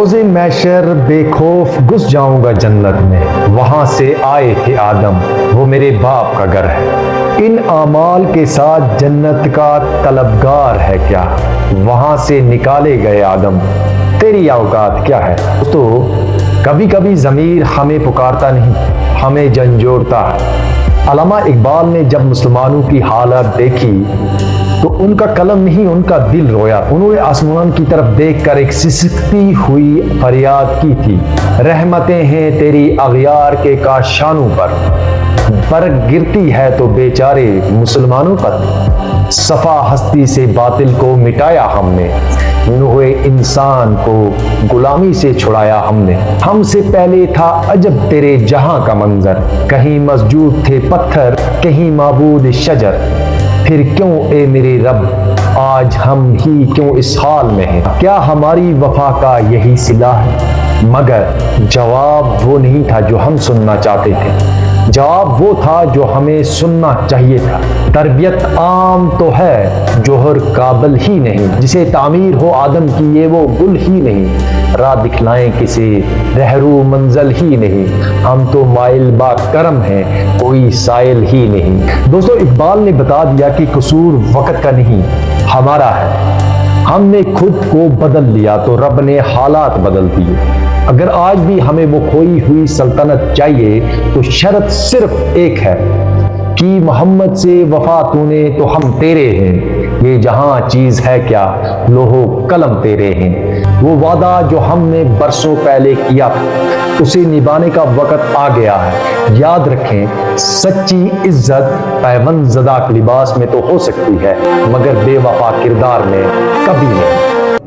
روز محشر بے خوف گھس جاؤں گا جنت میں، وہاں سے آئے تھے آدم، وہ میرے باپ کا گھر ہے۔ ان اعمال کے ساتھ جنت کا طلبگار ہے کیا، وہاں سے نکالے گئے آدم، تیری اوقات کیا ہے۔ تو کبھی کبھی ضمیر ہمیں پکارتا نہیں، ہمیں جھنجھوڑتا ہے۔ علامہ اقبال نے جب مسلمانوں کی حالت دیکھی تو ان کا قلم نہیں، ان کا دل رویا۔ انہوں نے آسمان کی طرف دیکھ کر ایک سسکتی ہوئی فریاد کی تھی، رحمتیں ہیں تیری اغیار کے کاشانوں پر گرتی ہے تو بیچارے مسلمانوں پر۔ صفا ہستی سے باطل کو مٹایا ہم نے، نوح انسان کو غلامی سے چھڑایا ہم نے۔ ہم سے پہلے تھا عجب تیرے جہاں کا منظر، کہیں مسجود تھے پتھر، کہیں معبود شجر۔ پھر کیوں اے میرے رب آج ہم ہی کیوں اس حال میں ہیں، کیا ہماری وفا کا یہی صلہ ہے۔ مگر جواب وہ نہیں تھا جو ہم سننا چاہتے تھے، جواب وہ تھا جو ہمیں سننا چاہیے تھا۔ تربیت عام تو ہے جوہر قابل ہی نہیں، جسے تعمیر ہو آدم کی یہ وہ گل ہی نہیں، راہ دکھلائیں کسے رہرو منزل ہی نہیں، ہم تو مائل با کرم ہیں کوئی سائل ہی نہیں۔ دوستو اقبال نے بتا دیا کہ قصور وقت کا نہیں ہمارا ہے، ہم نے خود کو بدل لیا تو رب نے حالات بدل دیے۔ اگر آج بھی ہمیں وہ کھوئی ہوئی سلطنت چاہیے تو شرط صرف ایک ہے کہ محمد سے وفا تو نے تو ہم تیرے ہیں، یہ جہاں چیز ہے کیا لوح و قلم تیرے ہیں۔ وہ وعدہ جو ہم نے برسوں پہلے کیا اسے نبھانے کا وقت آ گیا ہے۔ یاد رکھیں سچی عزت پیوند زدہ لباس میں تو ہو سکتی ہے مگر بے وفا کردار میں کبھی نہیں۔